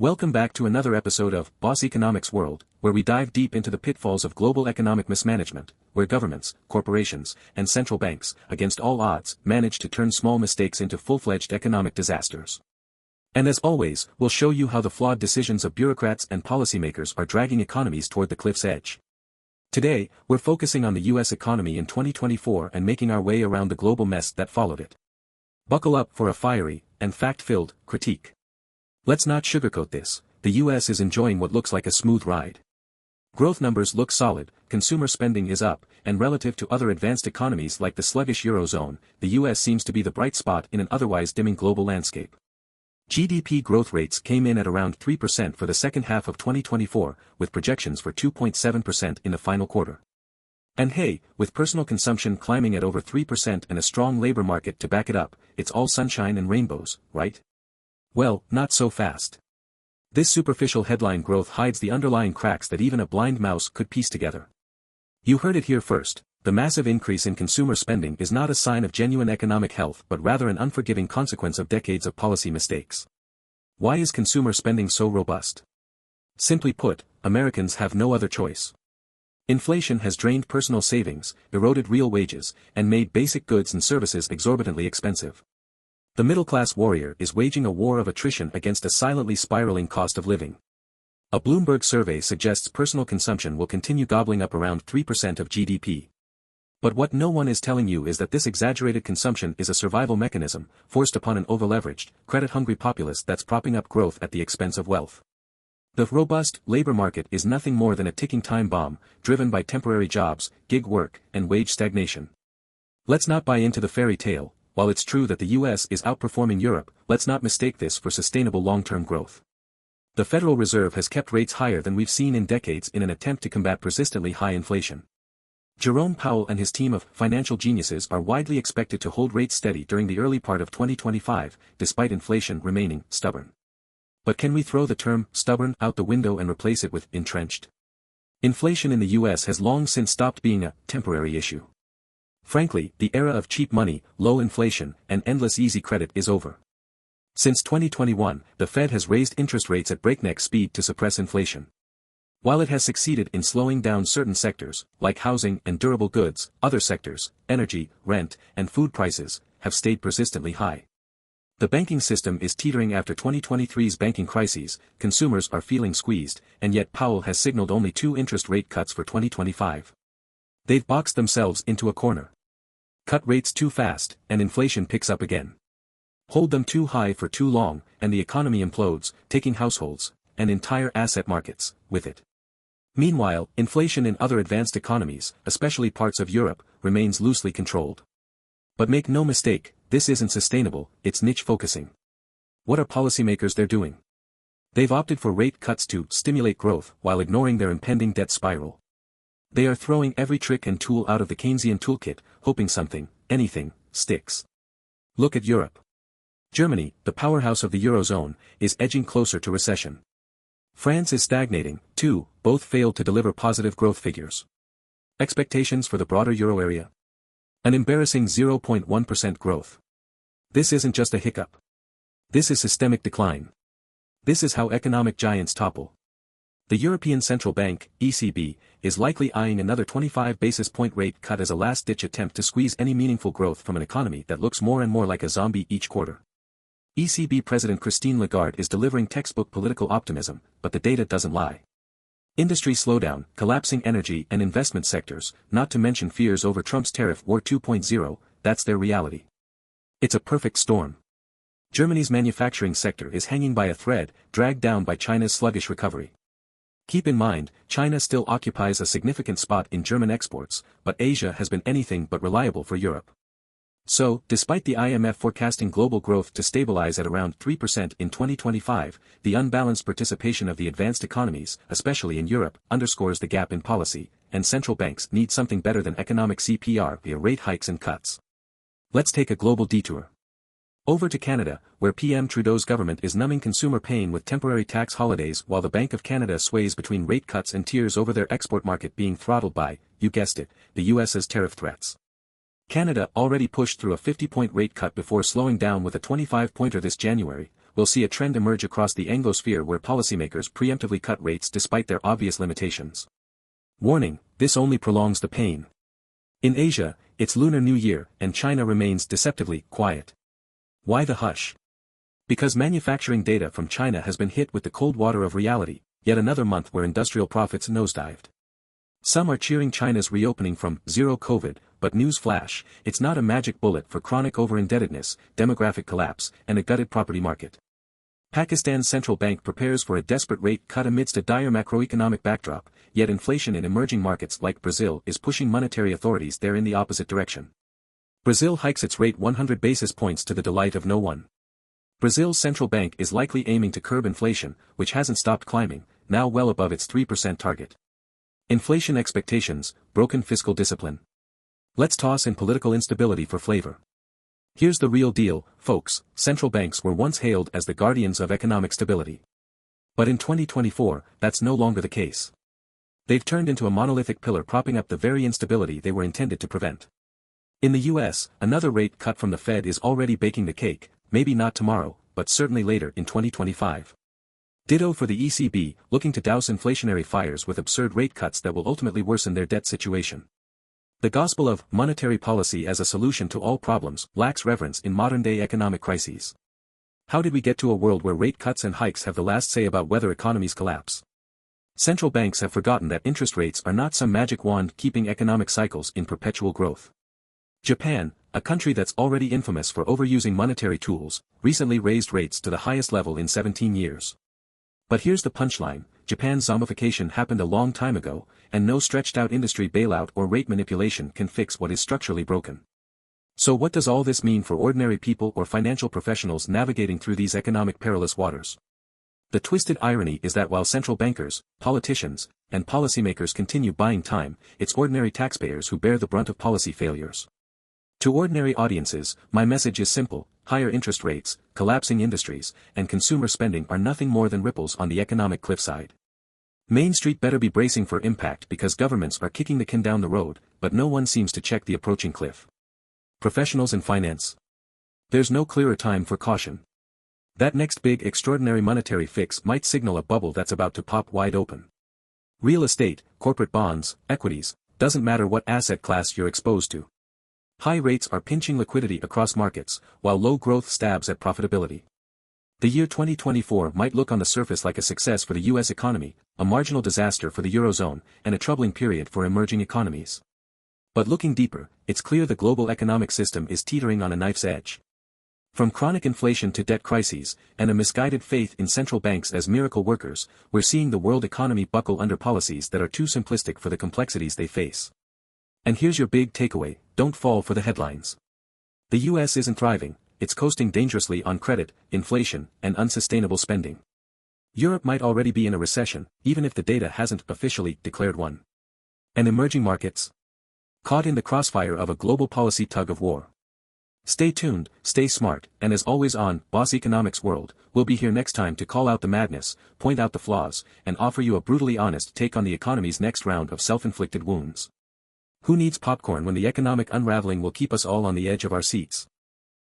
Welcome back to another episode of Boss Economics World, where we dive deep into the pitfalls of global economic mismanagement, where governments, corporations, and central banks, against all odds, manage to turn small mistakes into full-fledged economic disasters. And as always, we'll show you how the flawed decisions of bureaucrats and policymakers are dragging economies toward the cliff's edge. Today, we're focusing on the US economy in 2024 and making our way around the global mess that followed it. Buckle up for a fiery, and fact-filled, critique. Let's not sugarcoat this, the US is enjoying what looks like a smooth ride. Growth numbers look solid, consumer spending is up, and relative to other advanced economies like the sluggish Eurozone, the US seems to be the bright spot in an otherwise dimming global landscape. GDP growth rates came in at around 3% for the second half of 2024, with projections for 2.7% in the final quarter. And hey, with personal consumption climbing at over 3% and a strong labor market to back it up, it's all sunshine and rainbows, right? Well, not so fast. This superficial headline growth hides the underlying cracks that even a blind mouse could piece together. You heard it here first, the massive increase in consumer spending is not a sign of genuine economic health but rather an unforgiving consequence of decades of policy mistakes. Why is consumer spending so robust? Simply put, Americans have no other choice. Inflation has drained personal savings, eroded real wages, and made basic goods and services exorbitantly expensive. The middle-class warrior is waging a war of attrition against a silently spiraling cost of living. A Bloomberg survey suggests personal consumption will continue gobbling up around 3% of GDP. But what no one is telling you is that this exaggerated consumption is a survival mechanism, forced upon an over-leveraged, credit-hungry populace that's propping up growth at the expense of wealth. The robust labor market is nothing more than a ticking time bomb, driven by temporary jobs, gig work, and wage stagnation. Let's not buy into the fairy tale. While it's true that the US is outperforming Europe, let's not mistake this for sustainable long-term growth. The Federal Reserve has kept rates higher than we've seen in decades in an attempt to combat persistently high inflation. Jerome Powell and his team of financial geniuses are widely expected to hold rates steady during the early part of 2025, despite inflation remaining stubborn. But can we throw the term stubborn out the window and replace it with entrenched? Inflation in the US has long since stopped being a temporary issue. Frankly, the era of cheap money, low inflation, and endless easy credit is over. Since 2021, the Fed has raised interest rates at breakneck speed to suppress inflation. While it has succeeded in slowing down certain sectors, like housing and durable goods, other sectors, energy, rent, and food prices, have stayed persistently high. The banking system is teetering after 2023's banking crises, consumers are feeling squeezed, and yet Powell has signaled only 2 interest rate cuts for 2025. They've boxed themselves into a corner. Cut rates too fast, and inflation picks up again. Hold them too high for too long, and the economy implodes, taking households, and entire asset markets, with it. Meanwhile, inflation in other advanced economies, especially parts of Europe, remains loosely controlled. But make no mistake, this isn't sustainable, it's niche focusing. What are policymakers there doing? They've opted for rate cuts to stimulate growth while ignoring their impending debt spiral. They are throwing every trick and tool out of the Keynesian toolkit, hoping something, anything, sticks. Look at Europe. Germany, the powerhouse of the Eurozone, is edging closer to recession. France is stagnating, too, both failed to deliver positive growth figures. Expectations for the broader euro area? An embarrassing 0.1% growth. This isn't just a hiccup. This is systemic decline. This is how economic giants topple. The European Central Bank, ECB, is likely eyeing another 25 basis point rate cut as a last-ditch attempt to squeeze any meaningful growth from an economy that looks more and more like a zombie each quarter. ECB President Christine Lagarde is delivering textbook political optimism, but the data doesn't lie. Industry slowdown, collapsing energy and investment sectors, not to mention fears over Trump's tariff war 2.0, that's their reality. It's a perfect storm. Germany's manufacturing sector is hanging by a thread, dragged down by China's sluggish recovery. Keep in mind, China still occupies a significant spot in German exports, but Asia has been anything but reliable for Europe. So, despite the IMF forecasting global growth to stabilize at around 3% in 2025, the unbalanced participation of the advanced economies, especially in Europe, underscores the gap in policy, and central banks need something better than economic CPR via rate hikes and cuts. Let's take a global detour. Over to Canada, where PM Trudeau's government is numbing consumer pain with temporary tax holidays while the Bank of Canada sways between rate cuts and tears over their export market being throttled by, you guessed it, the US's tariff threats. Canada already pushed through a 50-point rate cut before slowing down with a 25-pointer this January, we'll see a trend emerge across the Anglosphere where policymakers preemptively cut rates despite their obvious limitations. Warning, this only prolongs the pain. In Asia, it's Lunar New Year, and China remains deceptively quiet. Why the hush? Because manufacturing data from China has been hit with the cold water of reality, yet another month where industrial profits nosedived. Some are cheering China's reopening from zero COVID, but news flash, it's not a magic bullet for chronic over-indebtedness, demographic collapse, and a gutted property market. Pakistan's central bank prepares for a desperate rate cut amidst a dire macroeconomic backdrop, yet inflation in emerging markets like Brazil is pushing monetary authorities there in the opposite direction. Brazil hikes its rate 100 basis points to the delight of no one. Brazil's central bank is likely aiming to curb inflation, which hasn't stopped climbing, now well above its 3% target. Inflation expectations, broken fiscal discipline. Let's toss in political instability for flavor. Here's the real deal, folks, central banks were once hailed as the guardians of economic stability. But in 2024, that's no longer the case. They've turned into a monolithic pillar propping up the very instability they were intended to prevent. In the US, another rate cut from the Fed is already baking the cake, maybe not tomorrow, but certainly later in 2025. Ditto for the ECB, looking to douse inflationary fires with absurd rate cuts that will ultimately worsen their debt situation. The gospel of monetary policy as a solution to all problems lacks reverence in modern-day economic crises. How did we get to a world where rate cuts and hikes have the last say about whether economies collapse? Central banks have forgotten that interest rates are not some magic wand keeping economic cycles in perpetual growth. Japan, a country that's already infamous for overusing monetary tools, recently raised rates to the highest level in 17 years. But here's the punchline, Japan's zombification happened a long time ago, and no stretched-out industry bailout or rate manipulation can fix what is structurally broken. So what does all this mean for ordinary people or financial professionals navigating through these economic perilous waters? The twisted irony is that while central bankers, politicians, and policymakers continue buying time, it's ordinary taxpayers who bear the brunt of policy failures. To ordinary audiences, my message is simple: higher interest rates, collapsing industries, and consumer spending are nothing more than ripples on the economic cliffside. Main Street better be bracing for impact because governments are kicking the can down the road, but no one seems to check the approaching cliff. Professionals in finance. There's no clearer time for caution. That next big extraordinary monetary fix might signal a bubble that's about to pop wide open. Real estate, corporate bonds, equities, doesn't matter what asset class you're exposed to. High rates are pinching liquidity across markets, while low growth stabs at profitability. The year 2024 might look on the surface like a success for the US economy, a marginal disaster for the Eurozone, and a troubling period for emerging economies. But looking deeper, it's clear the global economic system is teetering on a knife's edge. From chronic inflation to debt crises, and a misguided faith in central banks as miracle workers, we're seeing the world economy buckle under policies that are too simplistic for the complexities they face. And here's your big takeaway: don't fall for the headlines. The US isn't thriving, it's coasting dangerously on credit, inflation, and unsustainable spending. Europe might already be in a recession, even if the data hasn't officially declared one. And emerging markets? Caught in the crossfire of a global policy tug-of-war. Stay tuned, stay smart, and as always on Boss Economics World, we'll be here next time to call out the madness, point out the flaws, and offer you a brutally honest take on the economy's next round of self-inflicted wounds. Who needs popcorn when the economic unraveling will keep us all on the edge of our seats?